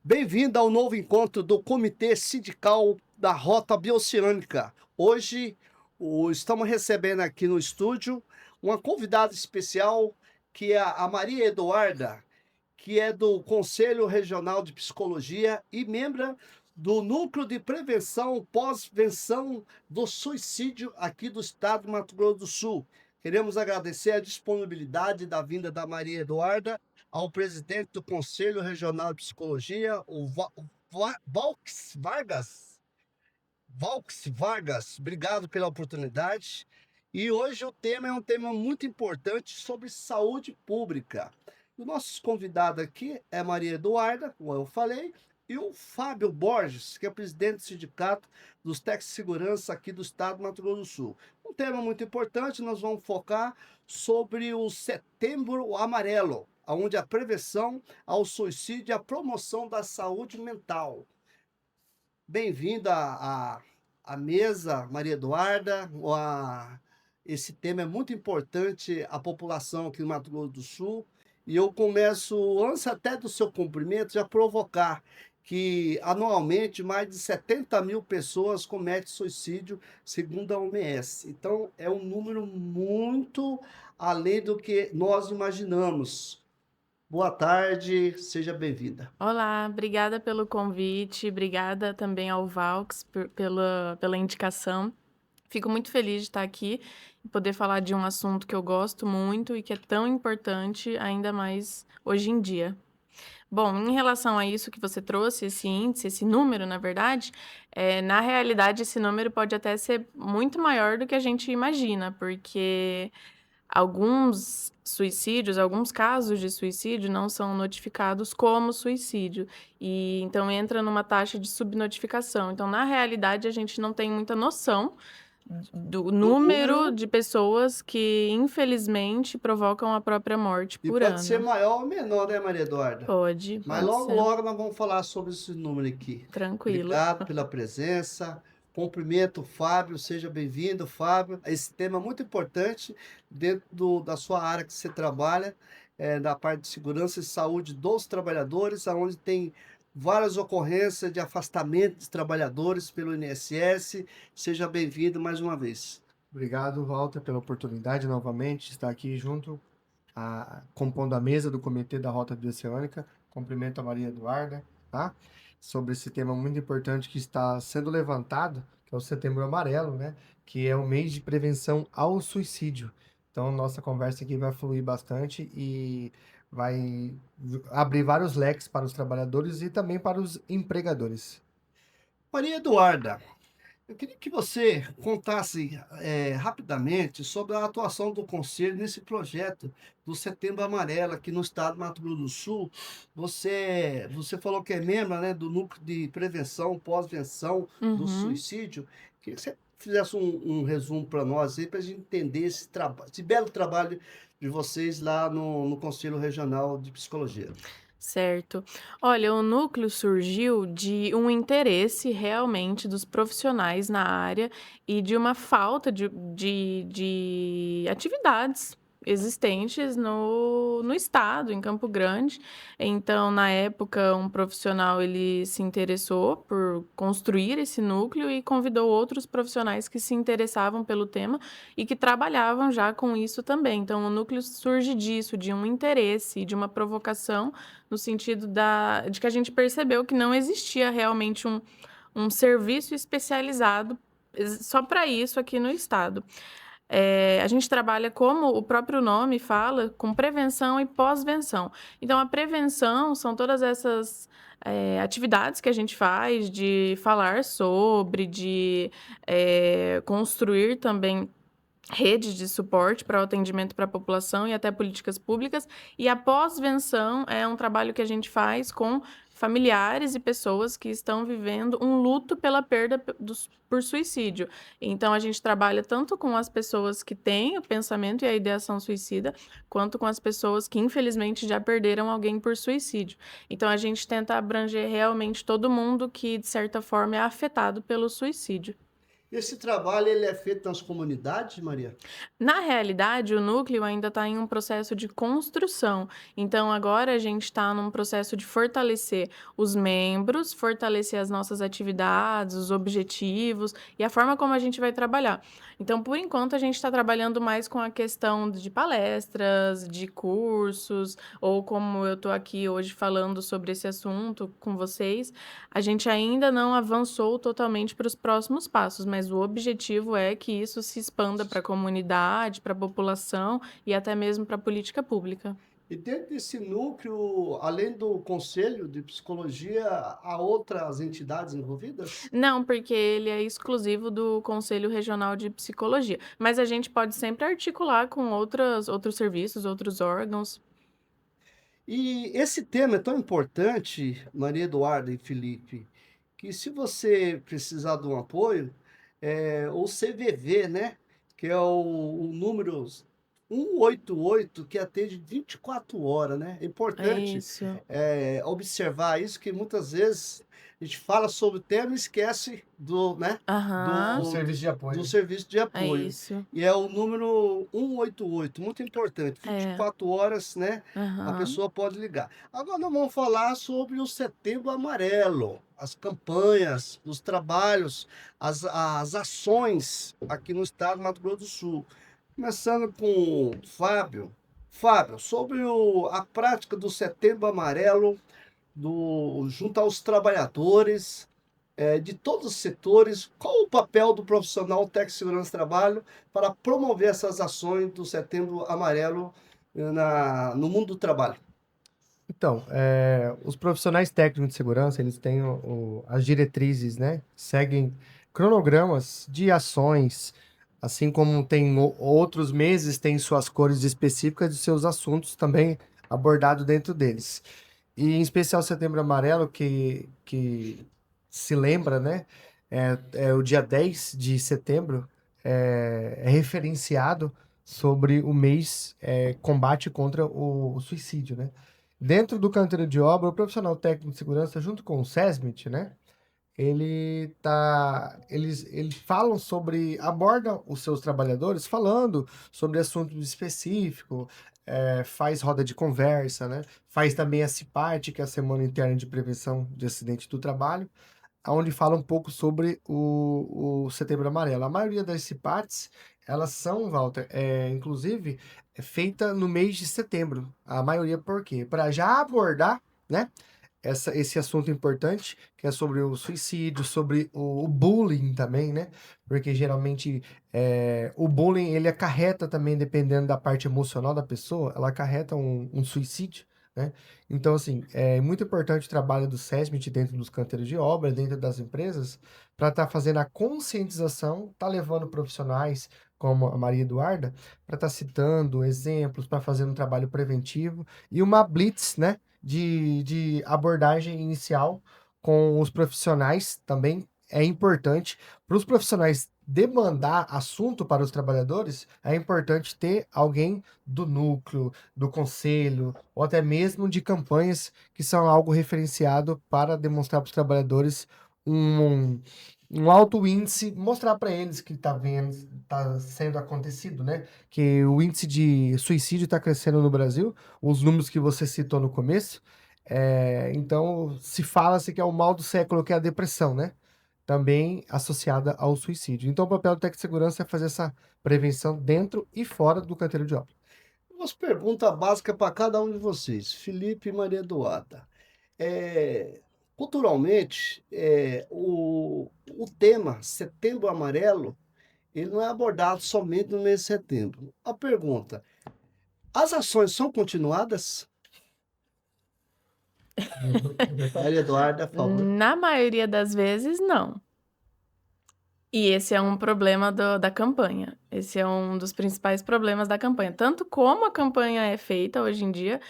Bem-vindo ao novo encontro do Comitê Sindical da Rota Bioceânica. Hoje, estamos recebendo aqui no estúdio uma convidada especial, que é a Maria Eduarda, que é do Conselho Regional de Psicologia e membro do Núcleo de Prevenção Pós-Venção do Suicídio aqui do estado do Mato Grosso do Sul. Queremos agradecer a disponibilidade da vinda da Maria Eduarda ao presidente do Conselho Regional de Psicologia, o Valks Vargas. Valks Vargas, obrigado pela oportunidade. E hoje o tema é um tema muito importante sobre saúde pública. O nosso convidado aqui é Maria Eduarda, como eu falei, e o Fábio Borges, que é presidente do Sindicato dos Técnicos de Segurança aqui do estado do Mato Grosso do Sul. Um tema muito importante, nós vamos focar sobre o Setembro Amarelo, onde a prevenção ao suicídio e a promoção da saúde mental. Bem-vinda à mesa, Maria Eduarda. Esse tema é muito importante à população aqui do Mato Grosso do Sul. E eu começo, antes até do seu cumprimento, já provocar que anualmente mais de 70 mil pessoas cometem suicídio, segundo a OMS. Então, é um número muito além do que nós imaginamos. Boa tarde, seja bem-vinda. Olá, obrigada pelo convite, obrigada também ao Valks pela indicação. Fico muito feliz de estar aqui e poder falar de um assunto que eu gosto muito e que é tão importante, ainda mais hoje em dia. Bom, em relação a isso que você trouxe, esse índice, esse número, na verdade, na realidade, esse número pode até ser muito maior do que a gente imagina, porque alguns suicídios, alguns casos de suicídio não são notificados como suicídio, e então entra numa taxa de subnotificação. Então, na realidade, a gente não tem muita noção do Do número número, de pessoas que, infelizmente, provocam a própria morte e por pode ser ano. maior ou menor, né, Maria Eduarda? Pode, Mas pode logo, ser. logo nós vamos falar sobre esse número aqui. Tranquilo. Obrigado pela presença. Cumprimento o Fábio, seja bem-vindo, Fábio. Esse tema é muito importante dentro da sua área que você trabalha, na parte de segurança e saúde dos trabalhadores, onde tem várias ocorrências de afastamento de trabalhadores pelo INSS. Seja bem-vindo mais uma vez. Obrigado, Walter, pela oportunidade novamente de estar aqui junto, compondo a mesa do Comitê da Rota Bioceânica. Cumprimento a Maria Eduarda, tá? Sobre esse tema muito importante que está sendo levantado, que é o Setembro Amarelo, né? Que é o mês de prevenção ao suicídio. Então, nossa conversa aqui vai fluir bastante e vai abrir vários leques para os trabalhadores e também para os empregadores. Maria Eduarda, eu queria que você contasse, rapidamente sobre a atuação do conselho nesse projeto do Setembro Amarelo aqui no estado do Mato Grosso do Sul. Você falou que é membro, né, do Núcleo de Prevenção Pós-Venção do Uhum. Suicídio. Queria que você fizesse um resumo para nós aí, para a gente entender esse belo trabalho de vocês lá no Conselho Regional de Psicologia. Certo. Olha, o núcleo surgiu de um interesse realmente dos profissionais na área e de uma falta de atividades existentes no estado, em Campo Grande. Então, na época, um profissional ele se interessou por construir esse núcleo e convidou outros profissionais que se interessavam pelo tema e que trabalhavam já com isso também. Então, o núcleo surge disso, de um interesse, de uma provocação no sentido de que a gente percebeu que não existia realmente um serviço especializado só para isso aqui no estado. A gente trabalha, como o próprio nome fala, com prevenção e pós-venção. Então, a prevenção são todas essas atividades que a gente faz de falar sobre, de construir também redes de suporte para o atendimento para a população e até políticas públicas. E a pós-venção é um trabalho que a gente faz com familiares e pessoas que estão vivendo um luto pela perda por suicídio. Então, a gente trabalha tanto com as pessoas que têm o pensamento e a ideação suicida, quanto com as pessoas que, infelizmente, já perderam alguém por suicídio. Então, a gente tenta abranger realmente todo mundo que, de certa forma, é afetado pelo suicídio. Esse trabalho ele é feito nas comunidades, Maria? Na realidade, o núcleo ainda está em um processo de construção. Então, agora a gente está num processo de fortalecer os membros, fortalecer as nossas atividades, os objetivos e a forma como a gente vai trabalhar. Então, por enquanto, a gente está trabalhando mais com a questão de palestras, de cursos, ou como eu estou aqui hoje falando sobre esse assunto com vocês, a gente ainda não avançou totalmente para os próximos passos, mas o objetivo é que isso se expanda para a comunidade, para a população e até mesmo para a política pública. E dentro desse núcleo, além do Conselho de Psicologia, há outras entidades envolvidas? Não, porque ele é exclusivo do Conselho Regional de Psicologia, mas a gente pode sempre articular com outros serviços, outros órgãos. E esse tema é tão importante, Maria Eduarda e Felipe, que se você precisar de um apoio, o CVV, né, que é o número 188, que atende 24 horas, né? É É importante isso. observar isso, que muitas vezes a gente fala sobre o tema e esquece do, né, O Aham, serviço de do apoio. serviço de é apoio. isso. E é o número 188, muito importante, É, 24 horas, né, a aham. pessoa pode ligar. Agora nós vamos falar sobre o Setembro Amarelo, as campanhas, os trabalhos, as ações aqui no estado do Mato Grosso do Sul. Começando com o Fábio. Fábio, sobre a prática do Setembro Amarelo, junto aos trabalhadores, de todos os setores, qual o papel do profissional técnico de segurança do trabalho para promover essas ações do Setembro Amarelo no mundo do trabalho? Então, os profissionais técnicos de segurança, eles têm as diretrizes, né? Seguem cronogramas de ações, assim como tem outros meses, têm suas cores específicas de seus assuntos também abordados dentro deles. E em especial Setembro Amarelo, que se lembra, né? É o dia 10 de setembro, é referenciado sobre o mês combate contra o suicídio, né? Dentro do canteiro de obra, o profissional técnico de segurança, junto com o SESMIT, né? Eles falam sobre, abordam os seus trabalhadores falando sobre assuntos específicos, faz roda de conversa, né? Faz também a CIPAT, que é a Semana Interna de Prevenção de Acidente do Trabalho, onde fala um pouco sobre o Setembro Amarelo. A maioria das CIPATs, elas são, Walter, inclusive, feita no mês de setembro. A maioria por quê? Para já abordar, né? Esse assunto importante, que é sobre o suicídio, sobre o bullying também, né? Porque geralmente o bullying, ele acarreta também, dependendo da parte emocional da pessoa, ela acarreta um suicídio, né? Então, assim, é muito importante o trabalho do SESMIT dentro dos canteiros de obra, dentro das empresas, para estar fazendo a conscientização, tá levando profissionais como a Maria Eduarda, para estar citando exemplos, para fazer um trabalho preventivo e uma blitz, né? De abordagem inicial com os profissionais também é importante. Para os profissionais demandar assunto para os trabalhadores, é importante ter alguém do núcleo, do conselho, ou até mesmo de campanhas que são algo referenciado para demonstrar para os trabalhadores um alto índice, mostrar para eles que está sendo acontecido, né? Que o índice de suicídio está crescendo no Brasil, os números que você citou no começo. Então, se fala-se que é o mal do século, que é a depressão, né? Também associada ao suicídio. Então, o papel do técnico de segurança é fazer essa prevenção dentro e fora do canteiro de obra. Umas perguntas básicas para cada um de vocês, Felipe e Maria Eduarda. É, culturalmente, o tema Setembro Amarelo, ele não é abordado somente no mês de setembro. A pergunta: as ações são continuadas? Maria Eduarda, por favor. Na maioria das vezes, não. E esse é um problema da campanha. Esse é um dos principais problemas da campanha. Tanto como a campanha é feita hoje em dia,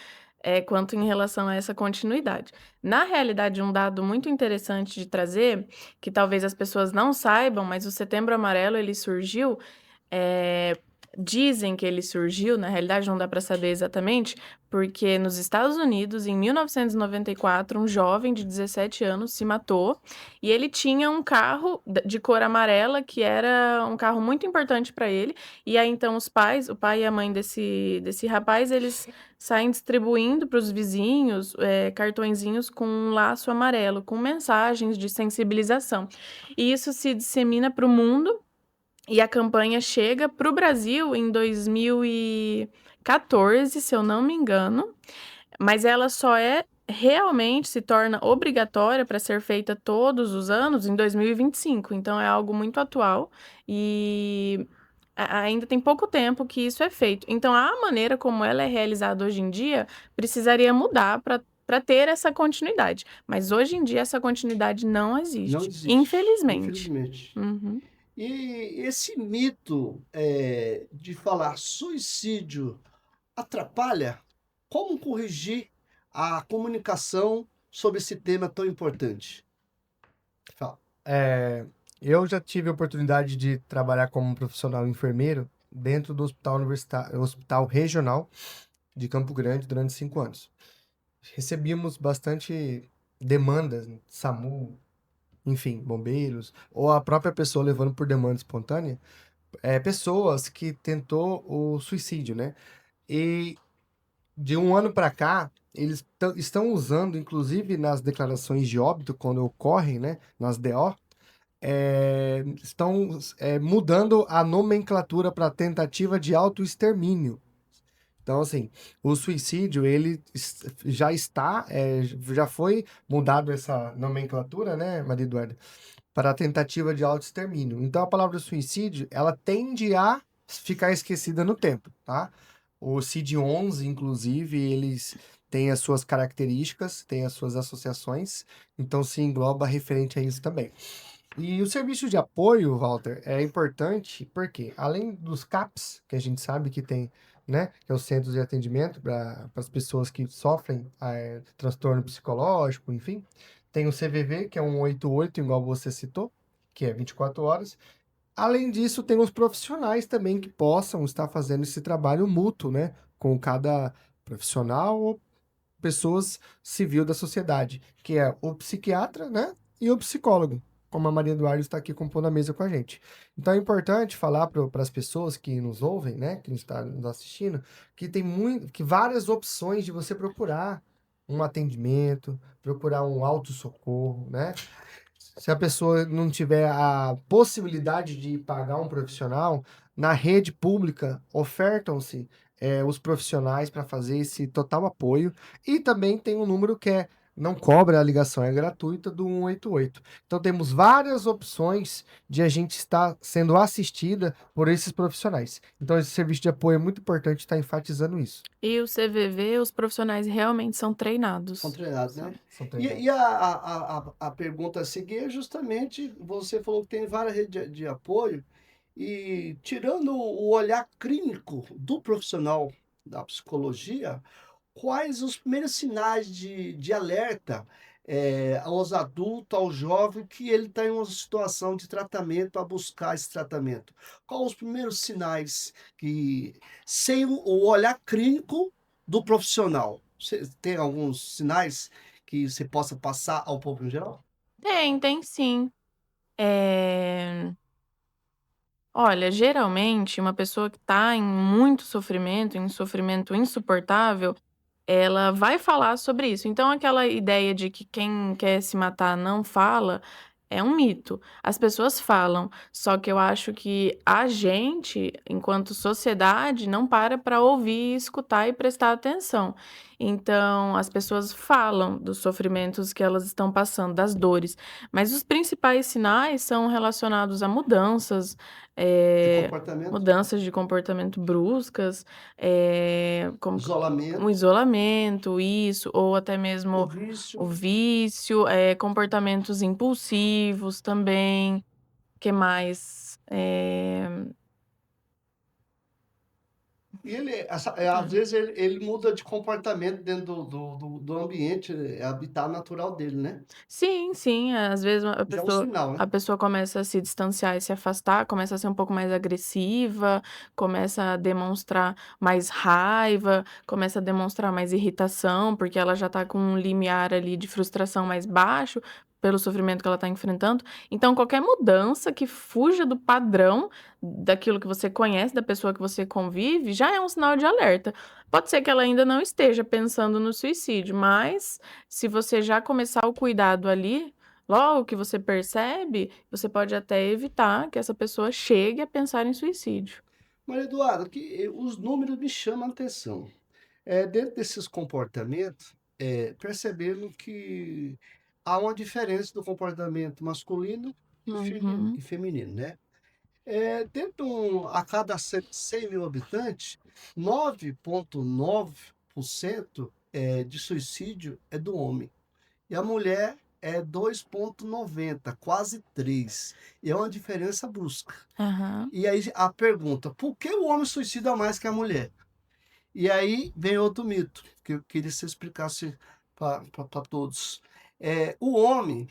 quanto em relação a essa continuidade. Na realidade, um dado muito interessante de trazer, que talvez as pessoas não saibam, mas o Setembro Amarelo ele surgiu Dizem que ele surgiu, na realidade não dá para saber exatamente, porque nos Estados Unidos, em 1994, um jovem de 17 anos se matou e ele tinha um carro de cor amarela que era um carro muito importante para ele. E aí então o pai e a mãe desse rapaz, eles saem distribuindo para os vizinhos cartõezinhos com um laço amarelo, com mensagens de sensibilização. E isso se dissemina para o mundo. E a campanha chega para o Brasil em 2014, se eu não me engano, mas ela só realmente se torna obrigatória para ser feita todos os anos em 2025. Então é algo muito atual e ainda tem pouco tempo que isso é feito. Então a maneira como ela é realizada hoje em dia precisaria mudar para ter essa continuidade. Mas hoje em dia essa continuidade não Não existe, existe, infelizmente. infelizmente. Uhum. E esse mito de falar suicídio atrapalha? Como corrigir a comunicação sobre esse tema tão importante? Fala. Eu já tive a oportunidade de trabalhar como profissional enfermeiro dentro do hospital regional de Campo Grande durante 5 anos. Recebíamos bastante demandas, SAMU, enfim, bombeiros, ou a própria pessoa levando por demanda espontânea, pessoas que tentou o suicídio, né? E de um ano para cá, eles estão usando, inclusive nas declarações de óbito, quando ocorrem, né, nas DO, estão mudando a nomenclatura para tentativa de autoextermínio. Então, assim, o suicídio, ele já está, já foi mudado essa nomenclatura, né, Maria Eduarda, para a tentativa de autoextermínio. Então, a palavra suicídio, ela tende a ficar esquecida no tempo, tá? O CID-11, inclusive, eles têm as suas características, têm as suas associações, então se engloba referente a isso também. E o serviço de apoio, Walter, é importante porque, além dos CAPs, que a gente sabe que tem, né, que é o Centro de Atendimento para as pessoas que sofrem transtorno psicológico, enfim, tem o CVV, que é um 188, igual você citou, que é 24 horas. Além disso, tem os profissionais também que possam estar fazendo esse trabalho mútuo, né, com cada profissional ou pessoas civil da sociedade, que é o psiquiatra, né, e o psicólogo, como a Maria Eduardo está aqui compondo a mesa com a gente. Então é importante falar para as pessoas que nos ouvem, né, que estão nos assistindo, que tem que várias opções de você procurar um atendimento, procurar um auto-socorro, né? Se a pessoa não tiver a possibilidade de pagar um profissional, na rede pública ofertam-se os profissionais para fazer esse total apoio. E também tem um número que não cobra a ligação, é gratuita, do 188. Então temos várias opções de a gente estar sendo assistida por esses profissionais. Então esse serviço de apoio é muito importante estar enfatizando isso. E o CVV, os profissionais realmente são treinados. São treinados, né? São E, treinados. e a pergunta a seguir é justamente, você falou que tem várias redes de apoio, e tirando o olhar clínico do profissional da psicologia, quais os primeiros sinais de alerta aos adultos, ao jovem, que ele está em uma situação de tratamento, para buscar esse tratamento? Quais os primeiros sinais que, sem o olhar clínico do profissional? Você tem alguns sinais que você possa passar ao público em geral? Tem sim. Olha, geralmente, uma pessoa que está em muito sofrimento, em um sofrimento insuportável, ela vai falar sobre isso. Então, aquela ideia de que quem quer se matar não fala é um mito. As pessoas falam, só que eu acho que a gente, enquanto sociedade, não para ouvir, escutar e prestar atenção. Então, as pessoas falam dos sofrimentos que elas estão passando, das dores, mas os principais sinais são relacionados a mudanças, De eh, comportamento, mudanças de comportamento bruscas, como um isolamento, isolamento, isso, ou até o mesmo o vício, vício, comportamentos impulsivos também. Que mais? E às vezes ele muda de comportamento dentro do ambiente habitat natural dele, né? Sim, sim, às vezes a Já é um pessoa sinal, a né? pessoa começa a se distanciar e se afastar, começa a ser um pouco mais agressiva, começa a demonstrar mais raiva, começa a demonstrar mais irritação, porque ela já tá com um limiar ali de frustração mais baixo, pelo sofrimento que ela tá enfrentando. Então qualquer mudança que fuja do padrão daquilo que você conhece, da pessoa que você convive, já é um sinal de alerta. Pode ser que ela ainda não esteja pensando no suicídio, mas se você já começar o cuidado ali, logo que você percebe, você pode até evitar que essa pessoa chegue a pensar em suicídio. Maria Eduarda, os números me chamam a atenção. Dentro desses comportamentos, percebendo que há uma diferença do comportamento masculino e Uhum. feminino, né? A cada 100 mil habitantes, 9,9% de suicídio é do homem. E a mulher é 2,90, quase 3. E é uma diferença brusca. Aham. E aí a pergunta, por que o homem suicida mais que a mulher? E aí vem outro mito, que eu queria que você explicasse para todos. O homem,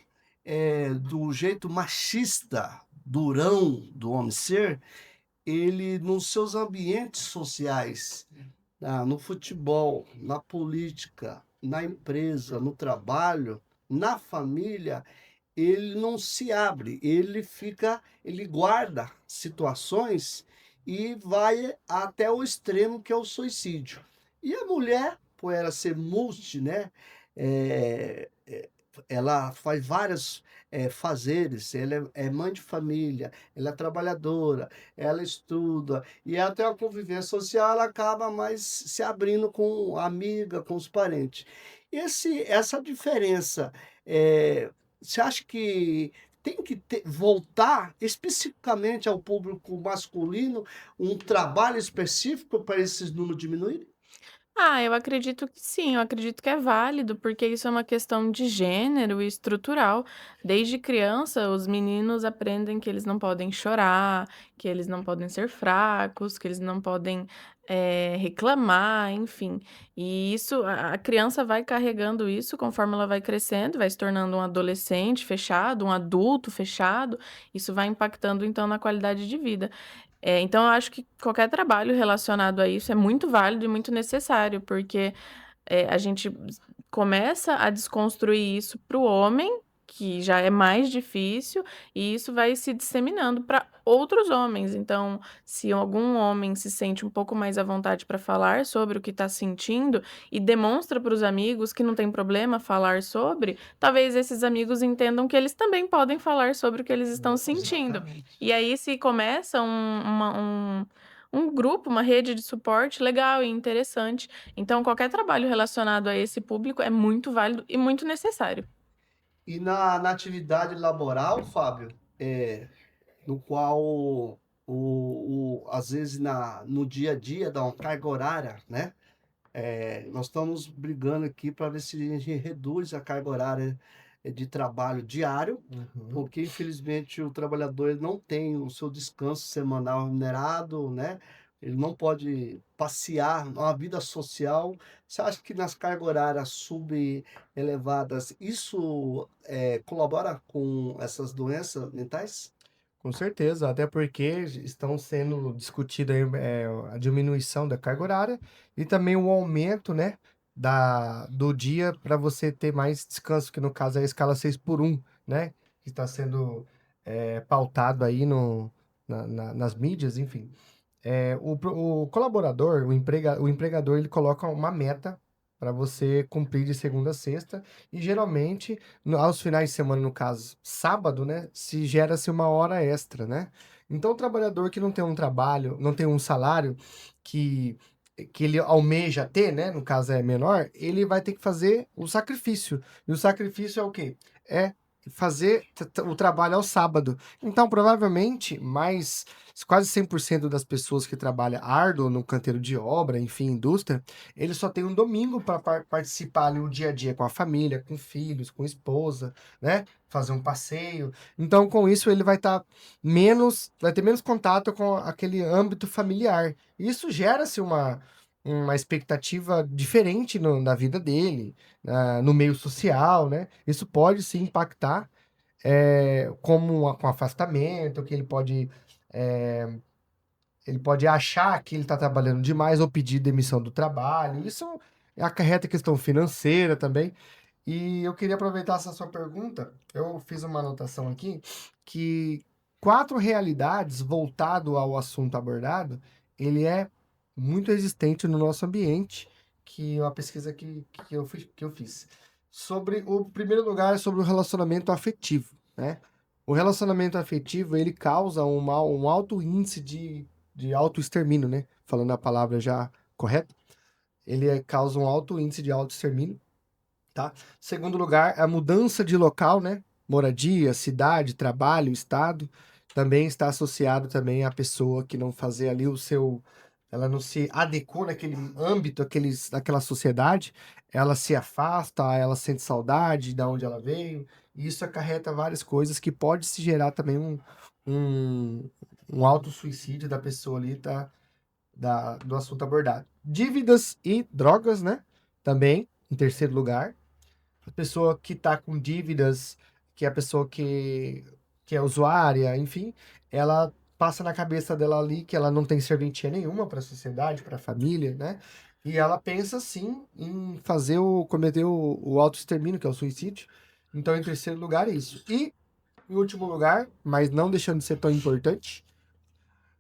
do jeito machista, durão do homem ser, ele, nos seus ambientes sociais, no futebol, na política, na empresa, no trabalho, na família, ele não se abre, ele guarda situações e vai até o extremo que é o suicídio. E a mulher, por ela ser multi, né, eh eh, ela faz vários, fazeres, ela é mãe de família, ela é trabalhadora, ela estuda, e até a convivência social ela acaba mais se abrindo com a amiga, com os parentes. Essa diferença, eh você acha que tem que voltar especificamente ao público masculino um trabalho específico para esses números diminuírem? Ah, eu acredito que sim, eu acredito que é válido, porque isso é uma questão de gênero e estrutural. Desde criança, os meninos aprendem que eles não podem chorar, que eles não podem ser fracos, que eles não podem, reclamar, enfim. E isso, a criança vai carregando isso conforme ela vai crescendo, vai se tornando um adolescente fechado, um adulto fechado, isso vai impactando então na qualidade de vida. Então eu acho que qualquer trabalho relacionado a isso é muito válido e muito necessário, porque, a gente começa a desconstruir isso para o homem, que já é mais difícil, e isso vai se disseminando para outros homens. Então, se algum homem se sente um pouco mais à vontade para falar sobre o que está sentindo e demonstra para os amigos que não tem problema falar sobre, talvez esses amigos entendam que eles também podem falar sobre o que eles estão sentindo. Exatamente. E aí se começa um grupo, uma rede de suporte legal e interessante. Então qualquer trabalho relacionado a esse público é muito válido e muito necessário. E na atividade laboral, Fábio, no qual às vezes no dia a dia dá uma carga horária, né? Nós estamos brigando aqui para ver se a gente reduz a carga horária de trabalho diário, Uhum. porque infelizmente o trabalhador ele não tem o seu descanso semanal remunerado, né? Ele não pode passear, uma vida social. Você acha que nas cargas horárias subelevadas isso colabora com essas doenças mentais? Com certeza, até porque estão sendo discutida aí, a diminuição da carga horária e também o aumento, né, do dia para você ter mais descanso, que no caso é a escala 6 por 1, né, que está sendo pautado aí nas mídias, enfim. O colaborador, o empregador, ele coloca uma meta para você cumprir de segunda a sexta, e geralmente, aos finais de semana, no caso, sábado, né, se gera-se uma hora extra, né? Então, o trabalhador que não tem um trabalho, não tem um salário que, que ele almeja ter, né, no caso é menor, ele vai ter que fazer o sacrifício. E o sacrifício é o quê? É fazer o trabalho ao sábado. Então, provavelmente, quase 100% das pessoas que trabalham árduo no canteiro de obra, enfim, indústria, ele só tem um domingo para participar ali o dia a dia com a família, com filhos, com esposa, né? Fazer um passeio. Então, com isso, ele vai ter menos contato com aquele âmbito familiar. Isso gera-se uma expectativa diferente na vida dele, no meio social, né? Isso pode se impactar com afastamento, que ele pode achar que ele está trabalhando demais ou pedir demissão do trabalho. Isso acarreta questão financeira também. E eu queria aproveitar essa sua pergunta. Eu fiz uma anotação aqui que 4 realidades voltado ao assunto abordado, ele é muito existente no nosso ambiente, que é uma pesquisa que eu fiz. Sobre o primeiro lugar é sobre o relacionamento afetivo, né? O relacionamento afetivo, ele causa um alto índice de autoextermínio, né? Falando a palavra já correta. Ele causa um alto índice de autoextermínio, tá? Segundo lugar, a mudança de local, né? Moradia, cidade, trabalho, estado, também está associado também à pessoa que não fazer ali ela não se adequou naquele âmbito, daquela sociedade, ela se afasta, ela sente saudade de onde ela veio, e isso acarreta várias coisas que pode se gerar também um, um auto-suicídio da pessoa ali, tá? Do assunto abordado. Dívidas e drogas, né? Também, em terceiro lugar. A pessoa que está com dívidas, que é a pessoa que é usuária, enfim, ela passa na cabeça dela ali que ela não tem serventia nenhuma para a sociedade, para a família, né? E ela pensa sim em cometer o autoextermínio, que é o suicídio. Então, em terceiro lugar, é isso. E, em último lugar, mas não deixando de ser tão importante,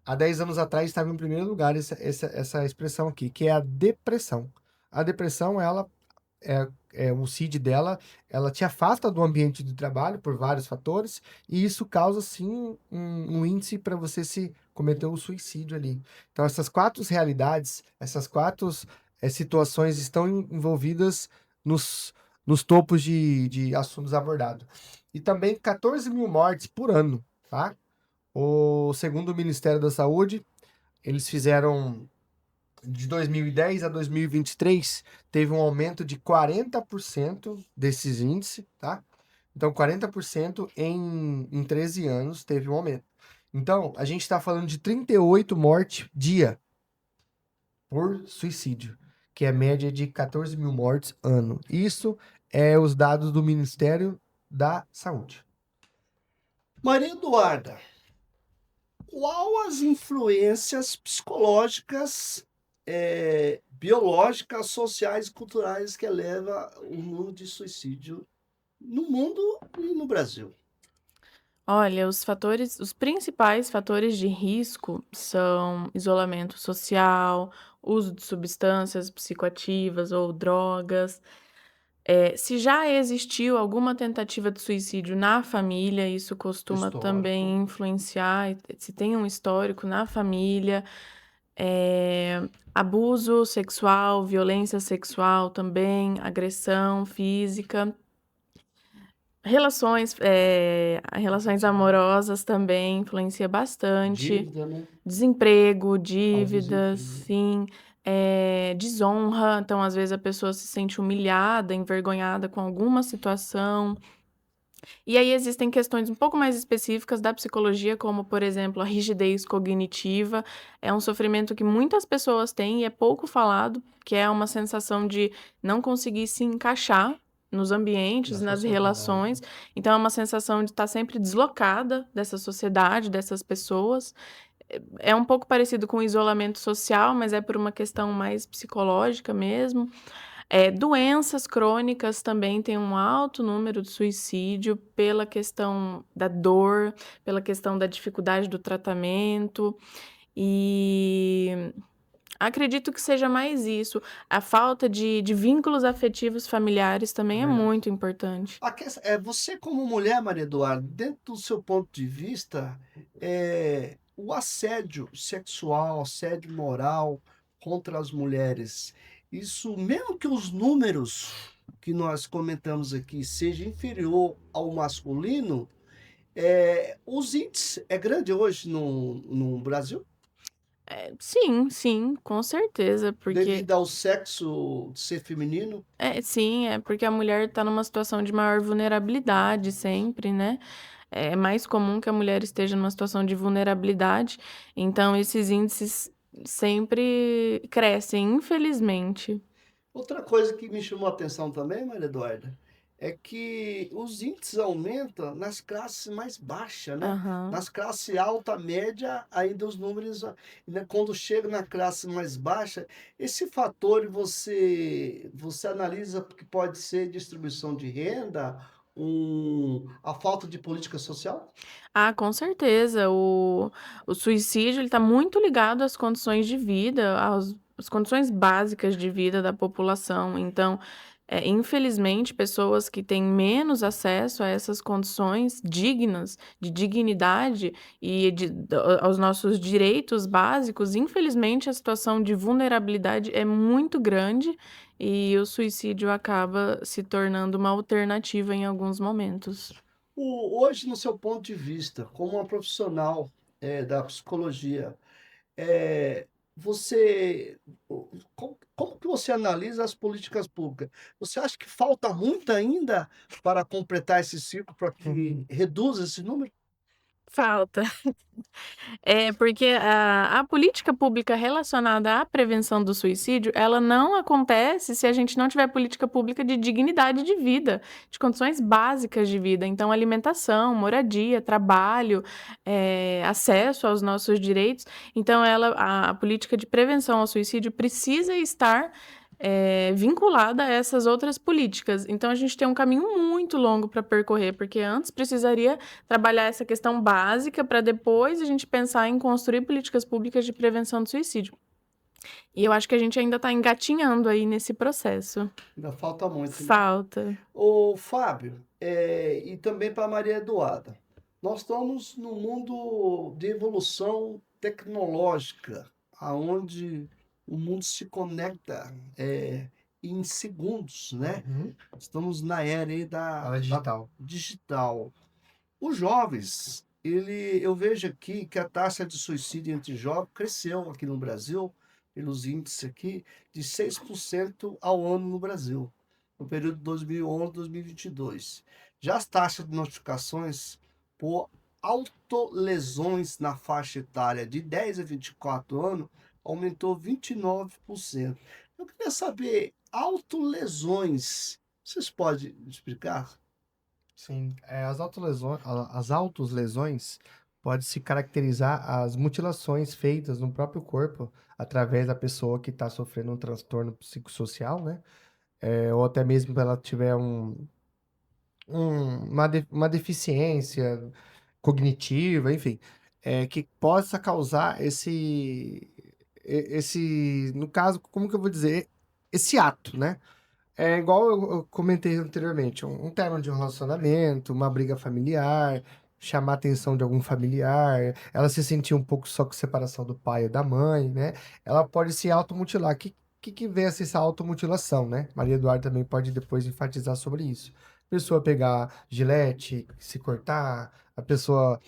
há 10 anos atrás estava em primeiro lugar essa expressão aqui, que é a depressão. A depressão, ela o CID dela, ela te afasta do ambiente de trabalho por vários fatores, e isso causa, sim, um índice para você se cometer o suicídio ali. Então, essas 4 realidades, essas 4 situações estão envolvidas nos topos de assuntos abordados. E também 14 mil mortes por ano, tá? Segundo o Ministério da Saúde, eles fizeram de 2010 a 2023, teve um aumento de 40% desses índices, tá? Então, 40% em 13 anos teve um aumento. Então, a gente está falando de 38 mortes dia por suicídio, que é a média de 14 mil mortes ano. Isso é os dados do Ministério da Saúde. Maria Eduarda, qual as influências psicológicas, biológicas, sociais e culturais que eleva o número de suicídio no mundo e no Brasil? Olha, os principais fatores de risco são isolamento social, uso de substâncias psicoativas ou drogas. Se já existiu alguma tentativa de suicídio na família, isso costuma Histórico. também influenciar, se tem um histórico na família. Abuso sexual, violência sexual também, agressão física. Relações amorosas também influencia bastante. Dívida, né? Desemprego, Ao dívidas, desemprego. sim. Desonra, então às vezes a pessoa se sente humilhada, envergonhada com alguma situação. E aí existem questões um pouco mais específicas da psicologia, como, por exemplo, a rigidez cognitiva. É um sofrimento que muitas pessoas têm e é pouco falado, que é uma sensação de não conseguir se encaixar nos ambientes, Na nas sociedade. relações. Então, é uma sensação de estar sempre deslocada dessa sociedade, dessas pessoas. É um pouco parecido com o isolamento social, mas é por uma questão mais psicológica mesmo. Doenças crônicas também têm um alto número de suicídio pela questão da dor, pela questão da dificuldade do tratamento. E acredito que seja mais isso. A falta de vínculos afetivos familiares também é Verdade. muito importante. Você como mulher, Maria Eduarda, dentro do seu ponto de vista, o assédio sexual, assédio moral contra as mulheres, isso, mesmo que os números que nós comentamos aqui seja inferior ao masculino, os índices é grande hoje no Brasil, Sim, sim, com certeza, porque devido ao sexo ser feminino? sim, é porque a mulher está numa situação de maior vulnerabilidade sempre, né? É mais comum que a mulher esteja numa situação de vulnerabilidade, então esses índices sempre crescem, infelizmente. Outra coisa que me chamou a atenção também, Maria Eduarda, é que os índices aumentam nas classes mais baixas, né? Aham. Nas classes alta, média, ainda os números, né, quando chega na classe mais baixa, esse fator você analisa que pode ser distribuição de renda, a falta de política social? Ah, com certeza. O suicídio ele está muito ligado às condições de vida, às condições básicas de vida da população. Então, infelizmente, pessoas que têm menos acesso a essas condições dignas, de dignidade e aos nossos direitos básicos, infelizmente, a situação de vulnerabilidade é muito grande e o suicídio acaba se tornando uma alternativa em alguns momentos. Hoje, no seu ponto de vista, como uma profissional, da psicologia, eh, você como que você analisa as políticas públicas? Você acha que falta muito ainda para completar esse ciclo, para que Uhum. reduza esse número? Falta. É, porque a política pública relacionada à prevenção do suicídio, ela não acontece se a gente não tiver política pública de dignidade de vida, de condições básicas de vida. Então, alimentação, moradia, trabalho, acesso aos nossos direitos. Então, a política de prevenção ao suicídio precisa estar vinculada a essas outras políticas. Então, a gente tem um caminho muito longo para percorrer, porque antes precisaria trabalhar essa questão básica para depois a gente pensar em construir políticas públicas de prevenção do suicídio. E eu acho que a gente ainda está engatinhando aí nesse processo. Ainda falta muito, né? Falta. Ô, Fábio, e também para Maria Eduarda, nós estamos num mundo de evolução tecnológica, aonde o mundo se conecta, em segundos, né? Uhum. Estamos na era aí Fala da digital. digital. Os jovens, eu vejo aqui que a taxa de suicídio entre jovens cresceu aqui no Brasil, pelos índices aqui, de 6% ao ano no Brasil, no período de 2011 a 2022. Já as taxas de notificações por autolesões na faixa etária de 10 a 24 anos aumentou 29%. Eu queria saber, autolesões, vocês podem explicar? Sim, as autolesões pode se caracterizar as mutilações feitas no próprio corpo através da pessoa que está sofrendo um transtorno psicossocial, né? Ou até mesmo ela tiver uma deficiência cognitiva, enfim, que possa causar no caso, como que eu vou dizer, esse ato, né? É igual eu comentei anteriormente, um término de um relacionamento, uma briga familiar, chamar a atenção de algum familiar, ela se sentir um pouco só com separação do pai ou da mãe, né? Ela pode se automutilar. Que vem essa automutilação, né? Maria Eduarda também pode depois enfatizar sobre isso. A pessoa pegar gilete, se cortar, a pessoa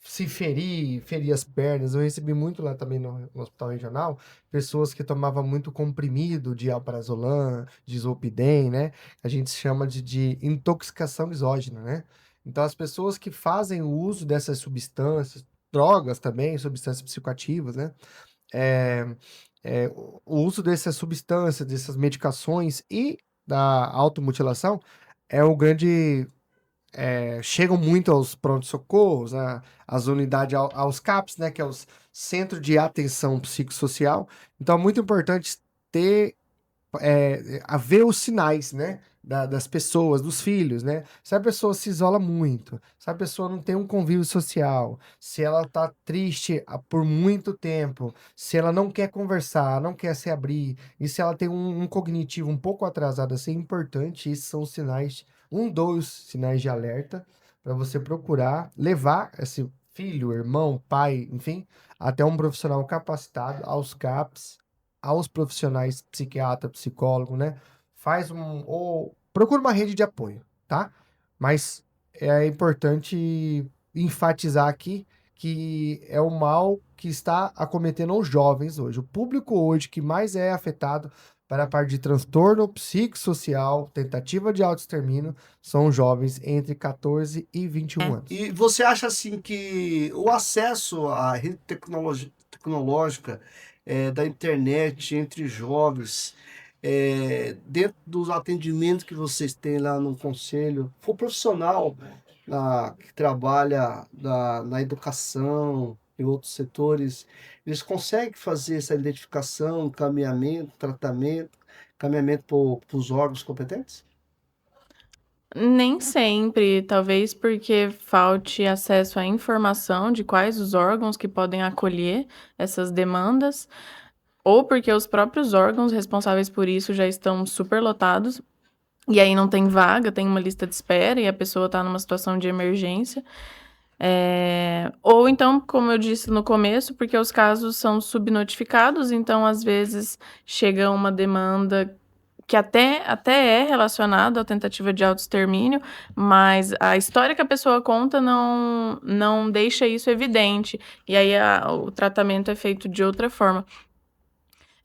se ferir as pernas. Eu recebi muito lá também no hospital regional, pessoas que tomavam muito comprimido de alprazolam, de zolpidem, né? A gente chama de intoxicação exógena, né? Então, as pessoas que fazem o uso dessas substâncias, drogas também, substâncias psicoativas, né? É, o uso dessas substâncias, dessas medicações e da automutilação é o grande chegam muito aos pronto-socorros, às unidades, aos CAPS, né, que é os Centro de Atenção Psicossocial. Então, é muito importante ter, a ver os sinais, né, das pessoas, dos filhos, né? Se a pessoa se isola muito, se a pessoa não tem um convívio social, se ela tá triste por muito tempo, se ela não quer conversar, não quer se abrir, e se ela tem um cognitivo um pouco atrasado, assim, é importante, esses são os sinais, dois sinais de alerta, para você procurar levar esse filho, irmão, pai, enfim, até um profissional capacitado, aos CAPS, aos profissionais psiquiatra, psicólogo, né? ou procura uma rede de apoio, tá? Mas é importante enfatizar aqui que é o mal que está acometendo os jovens hoje. O público hoje que mais é afetado para a parte de transtorno psicossocial, tentativa de autoextermínio, são jovens entre 14 e 21 anos. E você acha assim que o acesso à rede tecnológica da internet entre jovens, dentro dos atendimentos que vocês têm lá no conselho, o profissional que trabalha na educação e outros setores, eles conseguem fazer essa identificação, encaminhamento, tratamento, encaminhamento para os órgãos competentes? Nem sempre, talvez porque falte acesso à informação de quais os órgãos que podem acolher essas demandas, ou porque os próprios órgãos responsáveis por isso já estão superlotados, e aí não tem vaga, tem uma lista de espera e a pessoa está numa situação de emergência. Ou então, como eu disse no começo, porque os casos são subnotificados, então às vezes chega uma demanda que até é relacionada à tentativa de autoextermínio, mas a história que a pessoa conta não deixa isso evidente, e aí o tratamento é feito de outra forma.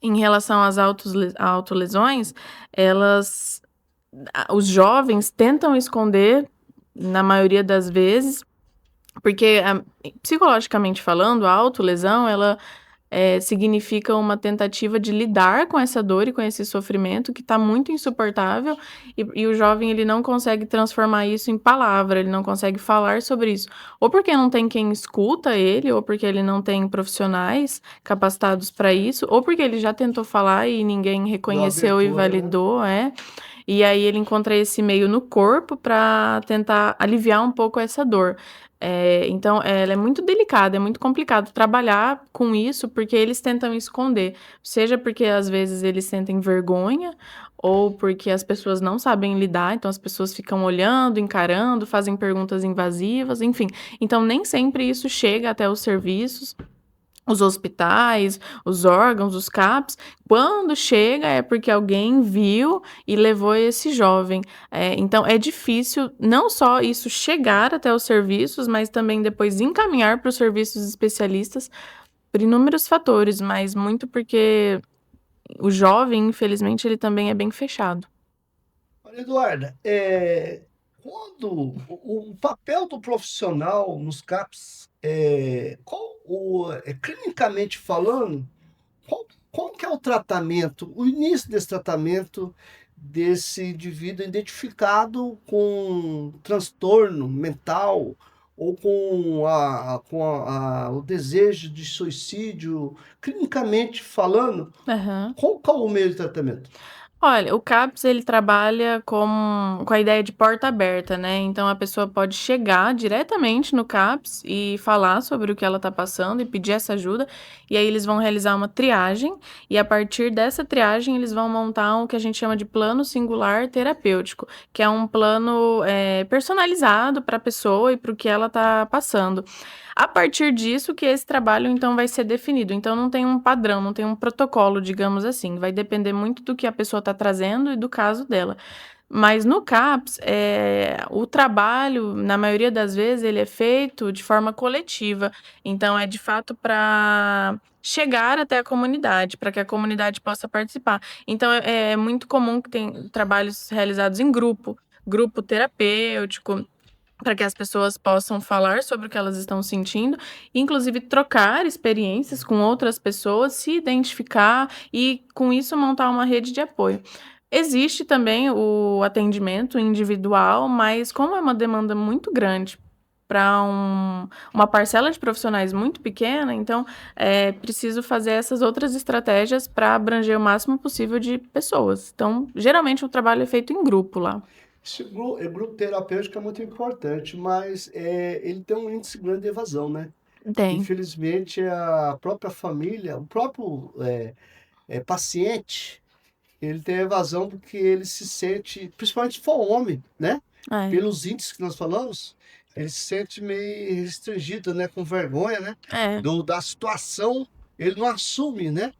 Em relação às autolesões, os jovens tentam esconder, na maioria das vezes, porque, psicologicamente falando, a autolesão, ela significa uma tentativa de lidar com essa dor e com esse sofrimento que está muito insuportável, e o jovem ele não consegue transformar isso em palavra, ele não consegue falar sobre isso. Ou porque não tem quem escuta ele, ou porque ele não tem profissionais capacitados para isso, ou porque ele já tentou falar e ninguém reconheceu e abertura, né? validou, E aí ele encontra esse meio no corpo para tentar aliviar um pouco essa dor. Então, ela é muito delicada, é muito complicado trabalhar com isso, porque eles tentam esconder. Seja porque, às vezes, eles sentem vergonha, ou porque as pessoas não sabem lidar, então as pessoas ficam olhando, encarando, fazem perguntas invasivas, enfim. Então, nem sempre isso chega até os serviços, os hospitais, os órgãos, os CAPs. Quando chega é porque alguém viu e levou esse jovem. Então é difícil não só isso chegar até os serviços, mas também depois encaminhar para os serviços especialistas por inúmeros fatores, mas muito porque o jovem, infelizmente, ele também é bem fechado. Olha, Eduarda, quando o papel do profissional nos CAPs, clinicamente falando, qual que é o tratamento, o início desse tratamento desse indivíduo identificado com transtorno mental ou com o desejo de suicídio, clinicamente falando, Aham. qual que é o meio de tratamento? Olha, o CAPS ele trabalha com a ideia de porta aberta, né? Então a pessoa pode chegar diretamente no CAPS e falar sobre o que ela está passando e pedir essa ajuda. E aí eles vão realizar uma triagem, e a partir dessa triagem eles vão montar o que a gente chama de plano singular terapêutico, que é um plano personalizado para a pessoa e para o que ela está passando. A partir disso que esse trabalho, então, vai ser definido. Então, não tem um padrão, não tem um protocolo, digamos assim. Vai depender muito do que a pessoa está trazendo e do caso dela. Mas no CAPS, o trabalho, na maioria das vezes, ele é feito de forma coletiva. Então, é de fato para chegar até a comunidade, para que a comunidade possa participar. Então, é muito comum que tem trabalhos realizados em grupo terapêutico, para que as pessoas possam falar sobre o que elas estão sentindo, inclusive trocar experiências com outras pessoas, se identificar e, com isso, montar uma rede de apoio. Existe também o atendimento individual, mas como é uma demanda muito grande para uma parcela de profissionais muito pequena, então é preciso fazer essas outras estratégias para abranger o máximo possível de pessoas. Então, geralmente o trabalho é feito em grupo lá. Esse grupo terapêutico é muito importante, mas ele tem um índice grande de evasão, né? Tem. Infelizmente, a própria família, o próprio paciente, ele tem evasão porque ele se sente, principalmente se for homem, né? É. Pelos índices que nós falamos, ele se sente meio restringido, né? Com vergonha, né? É. Da situação, ele não assume, né?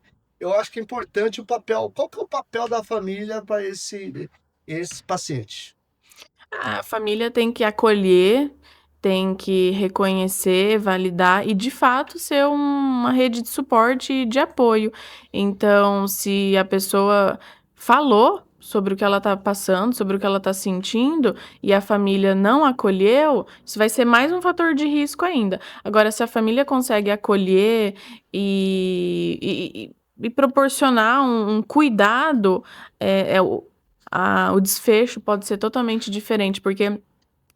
eu acho que é importante o papel. Qual que é o papel da família para esse paciente? A família tem que acolher, tem que reconhecer, validar e, de fato, ser uma rede de suporte e de apoio. Então, se a pessoa falou sobre o que ela está passando, sobre o que ela está sentindo, e a família não acolheu, isso vai ser mais um fator de risco ainda. Agora, se a família consegue acolher e proporcionar um cuidado, o desfecho pode ser totalmente diferente, porque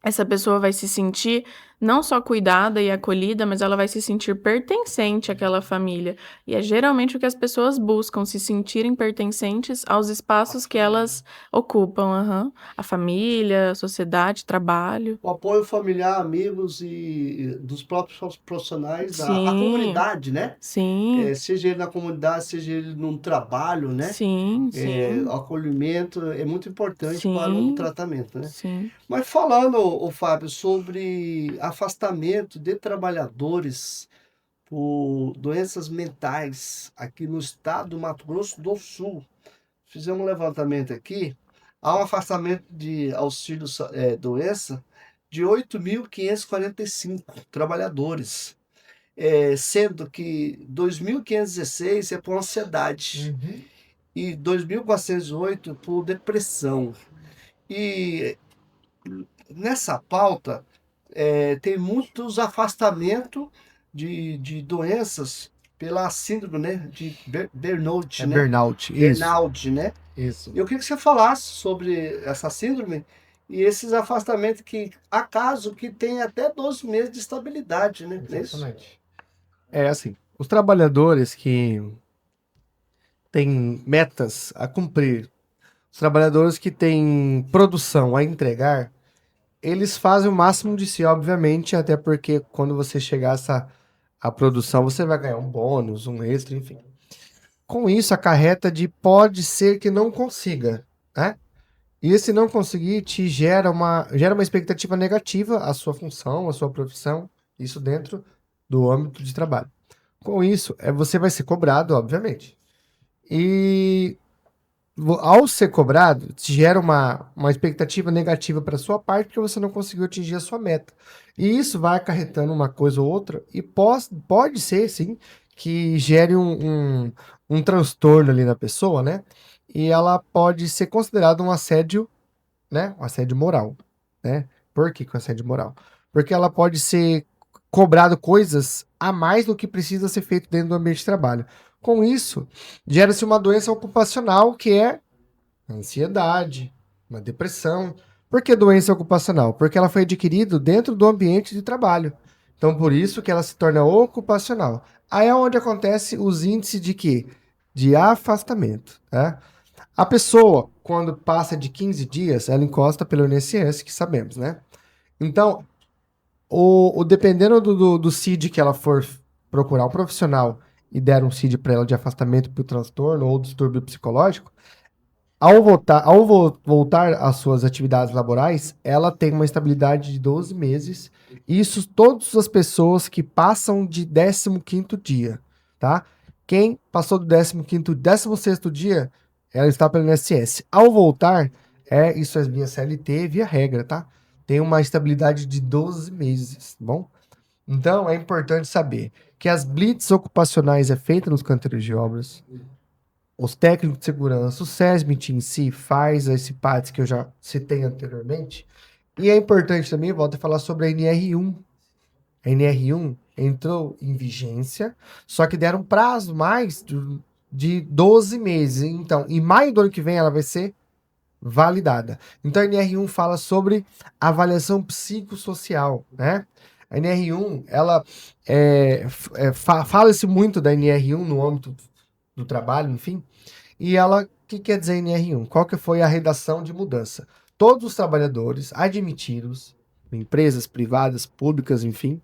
essa pessoa vai se sentir não só cuidada e acolhida, mas ela vai se sentir pertencente àquela família. E é geralmente o que as pessoas buscam, se sentirem pertencentes aos espaços que elas ocupam. Aham. A família, a sociedade, trabalho. O apoio familiar, amigos e dos próprios profissionais, a Sim, comunidade, né? sim, Seja ele na comunidade, seja ele num trabalho, né? sim, sim, O acolhimento é muito importante para o sim, tratamento, né? sim. Mas falando, Fábio, sobre afastamento de trabalhadores por doenças mentais aqui no estado do Mato Grosso do Sul, fizemos um levantamento aqui, há um afastamento de auxílio doença de 8.545 trabalhadores, sendo que 2.516 é por ansiedade Uhum. e 2.408 por depressão. E nessa pauta tem muitos afastamentos de doenças pela síndrome, né, de burnout, É né? burnout, isso, Burnout, né? isso. Eu queria que você falasse sobre essa síndrome e esses afastamentos que, há caso que tem até 12 meses de estabilidade, né? Não é isso? Exatamente. É assim, os trabalhadores que têm metas a cumprir, os trabalhadores que têm produção a entregar, eles fazem o máximo de si, obviamente, até porque quando você chegar a produção, você vai ganhar um bônus, um extra, enfim. Com isso, acarreta de pode ser que não consiga, né? E esse não conseguir te gera uma expectativa negativa à sua função, à sua profissão, isso dentro do âmbito de trabalho. Com isso, você vai ser cobrado, obviamente. E ao ser cobrado, te gera uma expectativa negativa para sua parte porque você não conseguiu atingir a sua meta. E isso vai acarretando uma coisa ou outra e pode ser, sim, que gere um transtorno ali na pessoa, né? E ela pode ser considerada um assédio, né? Um assédio moral, né? Por que assédio moral? Porque ela pode ser cobrado coisas a mais do que precisa ser feito dentro do ambiente de trabalho. Com isso, gera-se uma doença ocupacional que é a ansiedade, uma depressão. Por que doença ocupacional? Porque ela foi adquirida dentro do ambiente de trabalho. Então, por isso que ela se torna ocupacional. Aí é onde acontece os índices de quê? De afastamento, tá? A pessoa, quando passa de 15 dias, ela encosta pelo INSS, que sabemos, né? Então, dependendo do CID que ela for procurar um profissional e der um CID para ela de afastamento por transtorno ou distúrbio psicológico, ao voltar às suas atividades laborais, ela tem uma estabilidade de 12 meses. Isso todas as pessoas que passam de 15º dia, tá? Quem passou do 15º, 16º dia, ela está pelo INSS. Ao voltar, isso é via CLT, via regra, tá? Tem uma estabilidade de 12 meses, tá bom? Então, é importante saber que as blitz ocupacionais é feita nos canteiros de obras, os técnicos de segurança, o SESMIT em si faz esse PATS que eu já citei anteriormente. E é importante também, volto a falar sobre a NR1. A NR1 entrou em vigência, só que deram um prazo mais de 12 meses. Então, em maio do ano que vem ela vai ser validada. Então, a NR1 fala sobre avaliação psicossocial, né? A NR1, ela fala-se muito da NR1 no âmbito do trabalho, enfim. E ela, o que quer dizer NR1? Qual que foi a redação de mudança? Todos os trabalhadores admitidos, empresas privadas, públicas, enfim,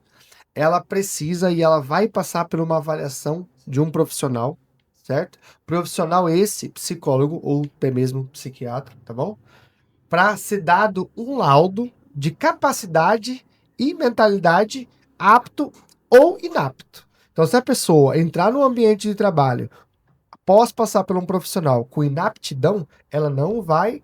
ela precisa e ela vai passar por uma avaliação de um profissional, certo? Profissional esse, psicólogo ou até mesmo psiquiatra, tá bom? Para ser dado um laudo de capacidade e mentalidade apto ou inapto. Então, se a pessoa entrar no ambiente de trabalho após passar por um profissional com inaptidão, ela não vai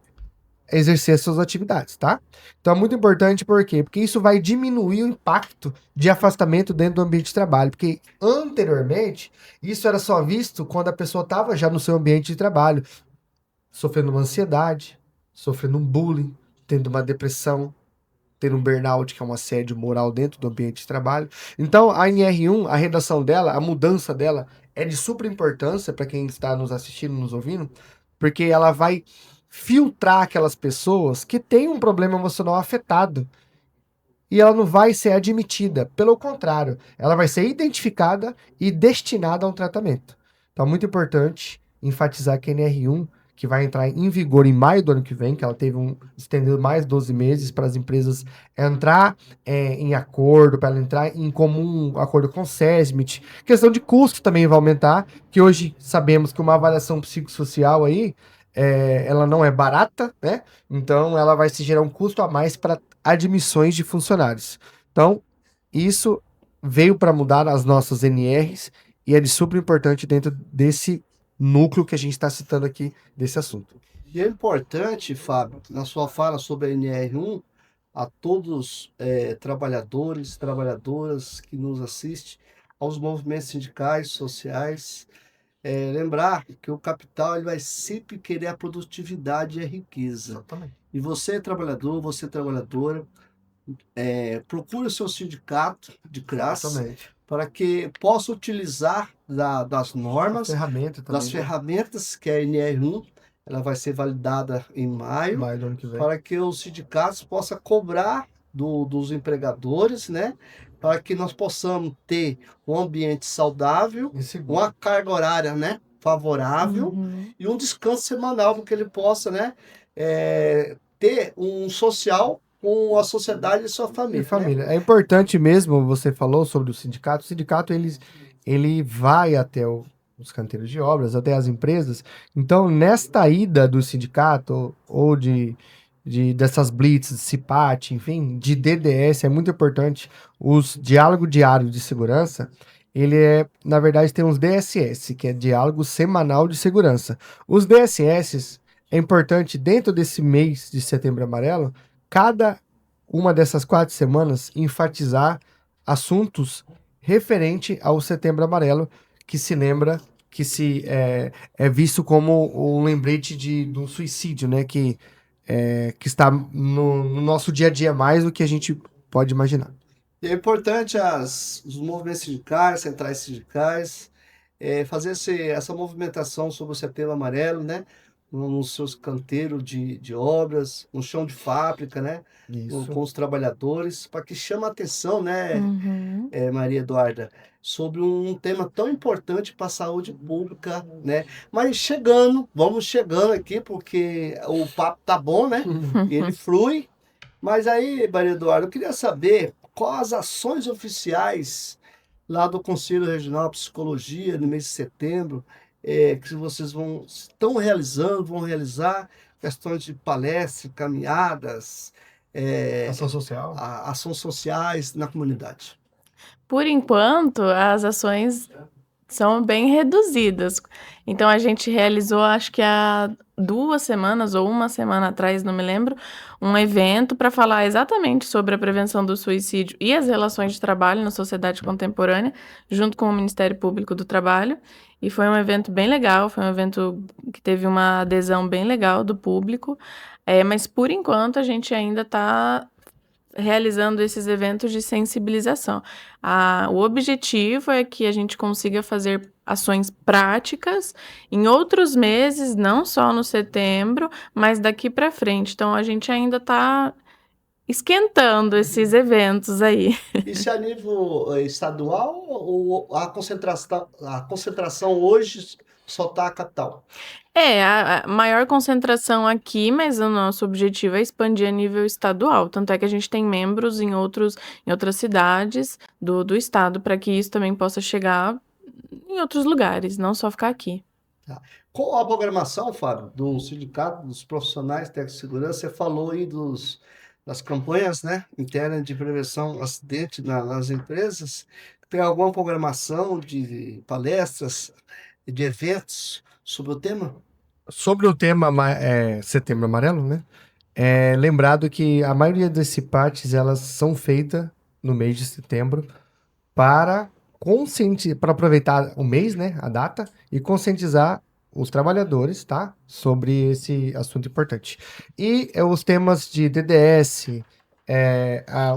exercer suas atividades, tá? Então é muito importante, por quê? Porque isso vai diminuir o impacto de afastamento dentro do ambiente de trabalho, porque anteriormente isso era só visto quando a pessoa estava já no seu ambiente de trabalho, sofrendo uma ansiedade, sofrendo um bullying, tendo uma depressão, tendo um burnout, que é um assédio moral dentro do ambiente de trabalho. Então a NR1, a redação dela, a mudança dela é de super importância para quem está nos assistindo, nos ouvindo, porque ela vai filtrar aquelas pessoas que têm um problema emocional afetado. E ela não vai ser admitida. Pelo contrário, ela vai ser identificada e destinada a um tratamento. Então é muito importante enfatizar que a NR1, que vai entrar em vigor em maio do ano que vem, que ela teve estendeu mais 12 meses para as empresas entrar em acordo, para ela entrar em comum acordo com o SESMIT. Questão de custo também vai aumentar, que hoje sabemos que uma avaliação psicossocial aí, ela não é barata, né? Então ela vai se gerar um custo a mais para admissões de funcionários. Então, isso veio para mudar as nossas NRs e é de super importante dentro desse núcleo que a gente está citando aqui desse assunto. E é importante, Fábio, na sua fala sobre a NR1, a todos trabalhadores, trabalhadoras que nos assistem, aos movimentos sindicais, sociais, lembrar que o capital ele vai sempre querer a produtividade e a riqueza. Exatamente. E você, trabalhador, você, trabalhadora, procure o seu sindicato de classe Exatamente. para que possa utilizar das normas, Ferramenta também, das ferramentas que a NR1 ela vai ser validada em maio, maio do ano que vem. para que os sindicatos possam cobrar dos empregadores, né? Para que nós possamos ter um ambiente saudável, E seguro. uma carga horária, né? Favorável Uhum. e um descanso semanal para que ele possa, né? Ter um social com a sociedade e sua família. E família. É importante mesmo, você falou sobre o sindicato. O sindicato, ele vai até os canteiros de obras, até as empresas. Então, nesta ida do sindicato, ou dessas blitz, de CIPAT, enfim, de DDS, é muito importante. Os diálogo diário de segurança, ele na verdade, tem uns DSS, que é Diálogo Semanal de Segurança. Os DSS, é importante, dentro desse mês de Setembro Amarelo, cada uma dessas 4 semanas, enfatizar assuntos referente ao Setembro Amarelo, que se lembra que é visto como um lembrete de um suicídio, né? Que está no nosso dia a dia mais do que a gente pode imaginar. E é importante os movimentos sindicais, centrais sindicais, fazer essa movimentação sobre o Setembro Amarelo, né? Nos seus canteiros de obras, no chão de fábrica, né? Isso. Com os trabalhadores, para que chame a atenção, né, Uhum. Maria Eduarda, sobre um tema tão importante para a saúde pública, né? Mas vamos chegando aqui, porque o papo tá bom, né? Ele flui. Mas aí, Maria Eduarda, eu queria saber quais as ações oficiais lá do Conselho Regional de Psicologia, no mês de setembro, que vocês vão realizar questões de palestras, caminhadas, Ação social. ações sociais na comunidade. Por enquanto, as ações são bem reduzidas. Então, a gente realizou, acho que há 2 semanas ou 1 semana atrás, não me lembro, um evento para falar exatamente sobre a prevenção do suicídio e as relações de trabalho na sociedade contemporânea, junto com o Ministério Público do Trabalho. E foi um evento bem legal, foi um evento que teve uma adesão bem legal do público. Mas, por enquanto, a gente ainda está realizando esses eventos de sensibilização. O objetivo é que a gente consiga fazer ações práticas em outros meses, não só no setembro, mas daqui para frente. Então, a gente ainda está esquentando esses eventos aí. Isso é a nível estadual ou a concentração hoje só está a capital? A maior concentração aqui, mas o nosso objetivo é expandir a nível estadual. Tanto é que a gente tem membros em outras cidades do estado, para que isso também possa chegar em outros lugares, não só ficar aqui. Qual a programação, Fábio, do Sindicato dos Profissionais de Segurança? Você falou aí das campanhas, né, internas de prevenção ao acidente nas empresas. Tem alguma programação de palestras, de eventos sobre o tema? Sobre o tema Setembro Amarelo, né? É lembrado que a maioria desses partes elas são feitas no mês de setembro para para aproveitar o mês, né, a data, e conscientizar os trabalhadores, tá, sobre esse assunto importante. E os temas de DDS,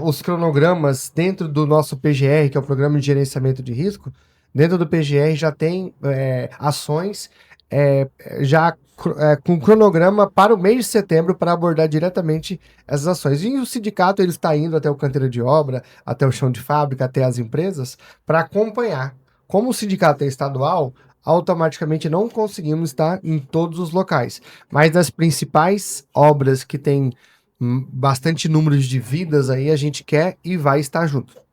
os cronogramas dentro do nosso PGR, que é o Programa de Gerenciamento de Risco, dentro do PGR já tem ações é, com cronograma para o mês de setembro para abordar diretamente essas ações. E o sindicato ele está indo até o canteiro de obra, até o chão de fábrica, até as empresas, para acompanhar. Como o sindicato é estadual, automaticamente não conseguimos estar em todos os locais. Mas nas principais obras que tem bastante número de vidas aí, a gente quer e vai estar junto.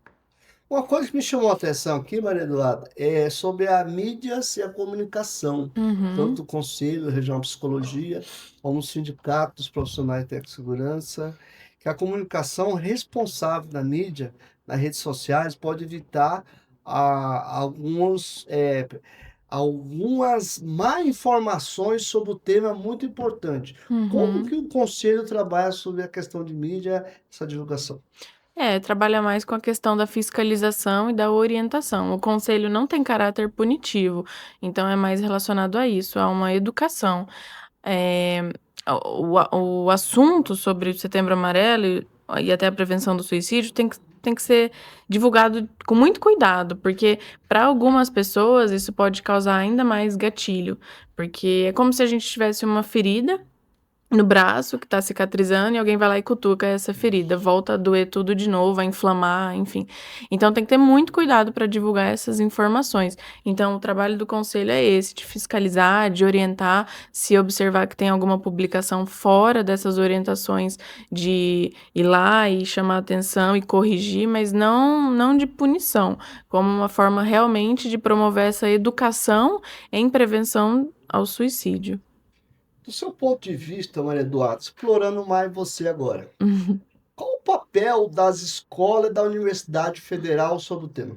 Uma coisa que me chamou a atenção aqui, Maria Eduarda, é sobre a mídias e a comunicação, tanto Uhum. o Conselho Regional de Psicologia, como o Sindicato dos Profissionais de Tecnossegurança, que a comunicação responsável da mídia, nas redes sociais, pode evitar algumas má informações sobre o tema muito importante. Como Uhum. que o Conselho trabalha sobre a questão de mídia, essa divulgação? Trabalha mais com a questão da fiscalização e da orientação. O conselho não tem caráter punitivo, então é mais relacionado a isso, a uma educação. Eh, o assunto sobre o Setembro Amarelo e até a prevenção do suicídio tem que ser divulgado com muito cuidado, porque para algumas pessoas isso pode causar ainda mais gatilho, porque é como se a gente tivesse uma ferida no braço que tá cicatrizando e alguém vai lá e cutuca essa ferida, volta a doer tudo de novo, a inflamar, enfim. Então tem que ter muito cuidado para divulgar essas informações. Então o trabalho do conselho é esse, de fiscalizar, de orientar, se observar que tem alguma publicação fora dessas orientações, de ir lá e chamar atenção e corrigir, mas não de punição, como uma forma realmente de promover essa educação em prevenção ao suicídio. Do seu ponto de vista, Maria Eduarda, explorando mais você agora, qual o papel das escolas e da Universidade Federal sobre o tema?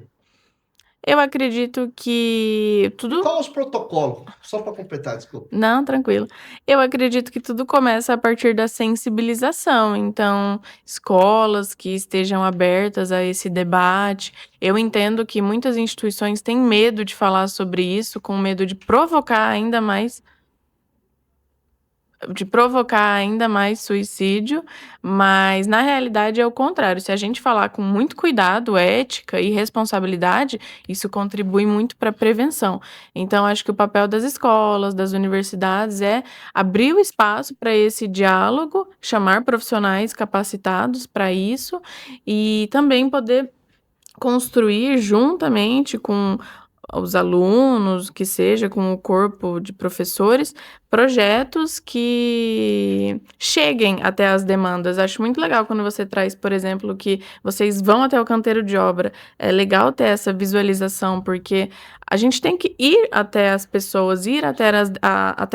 Eu acredito que E tudo. qual os protocolos? Só para completar, desculpa. Não, tranquilo. Eu acredito que tudo começa a partir da sensibilização, então, escolas que estejam abertas a esse debate. Eu entendo que muitas instituições têm medo de falar sobre isso, com medo de provocar ainda mais suicídio, mas na realidade é o contrário. Se a gente falar com muito cuidado, ética e responsabilidade, isso contribui muito para a prevenção. Então, acho que o papel das escolas, das universidades é abrir o espaço para esse diálogo, chamar profissionais capacitados para isso e também poder construir juntamente com os alunos, que seja com o corpo de professores, projetos que cheguem até as demandas. Acho muito legal quando você traz, por exemplo, que vocês vão até o canteiro de obra. É legal ter essa visualização, porque a gente tem que ir até as pessoas, ir até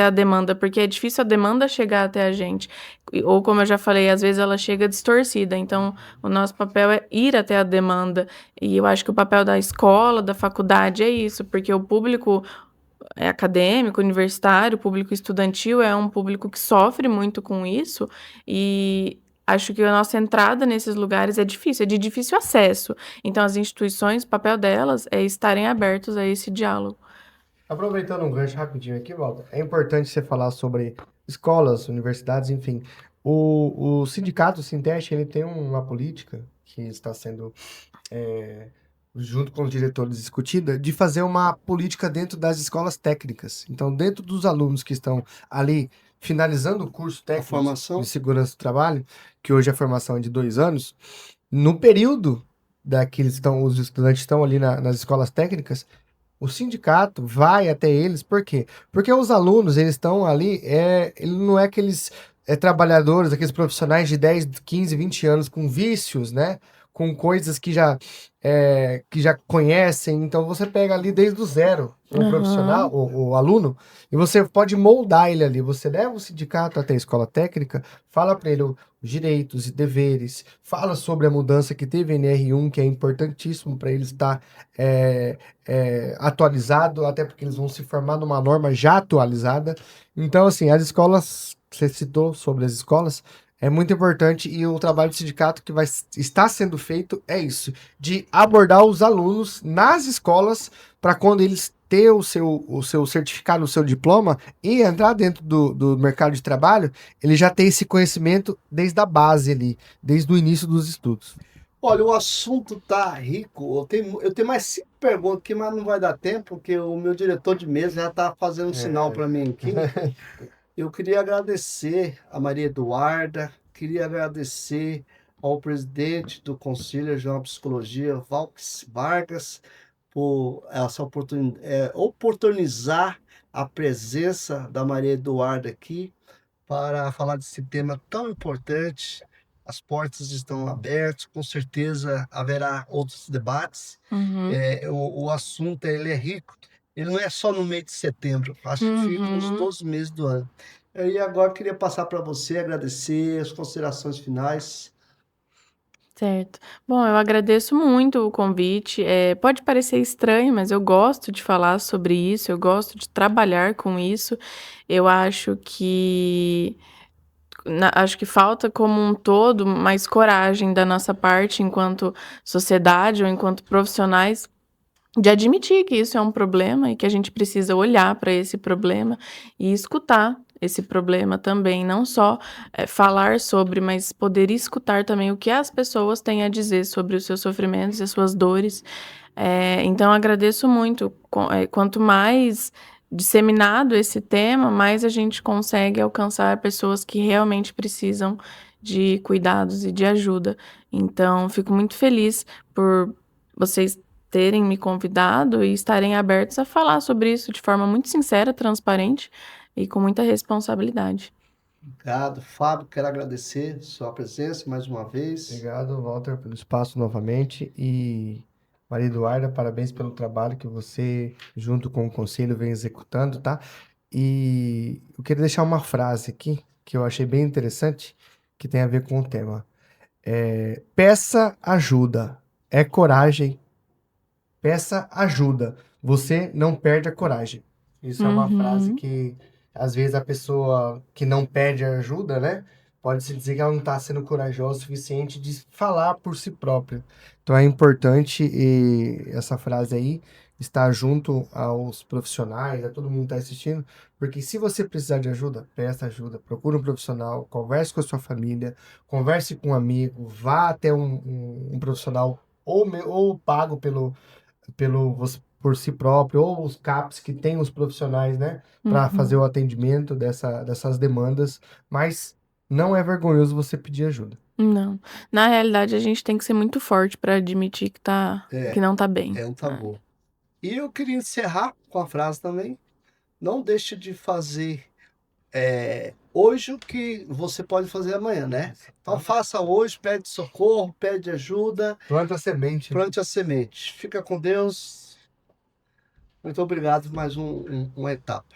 a demanda, porque é difícil a demanda chegar até a gente. Ou, como eu já falei, às vezes ela chega distorcida. Então, o nosso papel é ir até a demanda. E eu acho que o papel da escola, da faculdade é isso, porque o público acadêmico, universitário, o público estudantil é um público que sofre muito com isso e acho que a nossa entrada nesses lugares é difícil, é de difícil acesso. Então, as instituições, o papel delas é estarem abertos a esse diálogo. Aproveitando um gancho rapidinho aqui, Walter, é importante você falar sobre escolas, universidades, enfim. O sindicato, o Sinteste, ele tem uma política que está sendo, junto com os diretores, discutida, de fazer uma política dentro das escolas técnicas. Então, dentro dos alunos que estão ali finalizando o curso técnico formação? de segurança do trabalho, que hoje a formação é de 2 anos, no período os estudantes estão ali nas escolas técnicas, o sindicato vai até eles, por quê? Porque os alunos, eles estão ali, ele não é aqueles trabalhadores, aqueles profissionais de 10, 15, 20 anos com vícios, né? com coisas que já conhecem. Então você pega ali desde o zero o profissional, o aluno, e você pode moldar ele ali. Você leva o sindicato até a escola técnica, fala para ele os direitos e deveres, fala sobre a mudança que teve em NR1, que é importantíssimo para ele estar atualizado, até porque eles vão se formar numa norma já atualizada. Então, assim, as escolas, você citou sobre as escolas, é muito importante, e o trabalho do sindicato que está sendo feito é isso, de abordar os alunos nas escolas para quando eles ter o seu certificado, o seu diploma e entrar dentro do mercado de trabalho, ele já tem esse conhecimento desde a base ali, desde o início dos estudos. Olha, o assunto tá rico. Eu tenho mais 5 perguntas aqui, mas não vai dar tempo, porque o meu diretor de mesa já está fazendo um sinal para mim aqui. Eu queria agradecer a Maria Eduarda, queria agradecer ao presidente do Conselho Regional de Psicologia, Valks Vargas, por essa oportunizar a presença da Maria Eduarda aqui para falar desse tema tão importante. As portas estão abertas, com certeza haverá outros debates. Uhum. O assunto ele é rico, ele não é só no mês de setembro, acho que fica nos todos os meses do ano. E agora queria passar para você, agradecer as considerações finais. Certo. Bom, eu agradeço muito o convite. Pode parecer estranho, mas eu gosto de falar sobre isso, eu gosto de trabalhar com isso. Eu acho que falta como um todo mais coragem da nossa parte enquanto sociedade ou enquanto profissionais de admitir que isso é um problema e que a gente precisa olhar para esse problema e escutar esse problema também, não só falar sobre, mas poder escutar também o que as pessoas têm a dizer sobre os seus sofrimentos e as suas dores. Então agradeço muito. Quanto mais disseminado esse tema, mais a gente consegue alcançar pessoas que realmente precisam de cuidados e de ajuda. Então, fico muito feliz por vocês terem me convidado e estarem abertos a falar sobre isso de forma muito sincera, transparente e com muita responsabilidade. Obrigado, Fábio, quero agradecer sua presença mais uma vez. Obrigado, Walter, pelo espaço novamente. E Maria Eduarda, parabéns pelo trabalho que você, junto com o conselho, vem executando, tá? E eu queria deixar uma frase aqui que eu achei bem interessante, que tem a ver com o tema. Peça ajuda, é coragem. Peça ajuda, você não perde a coragem. Isso é uma frase que, às vezes, a pessoa que não pede ajuda, né? Pode-se dizer que ela não está sendo corajosa o suficiente de falar por si própria. Então é importante essa frase aí estar junto aos profissionais, a todo mundo que está assistindo, porque se você precisar de ajuda, peça ajuda, procure um profissional, converse com a sua família, converse com um amigo, vá até um profissional ou pago por si próprio, ou os CAPs que tem os profissionais, né, para fazer o atendimento dessas demandas, mas não é vergonhoso você pedir ajuda. Não. Na realidade, a gente tem que ser muito forte para admitir que não tá bem. É um tabu. E eu queria encerrar com a frase também: não deixe de fazer hoje o que você pode fazer amanhã, né? Então faça hoje, pede socorro, pede ajuda, Planta a semente. plante a semente. Fica com Deus. Muito obrigado, mais uma etapa.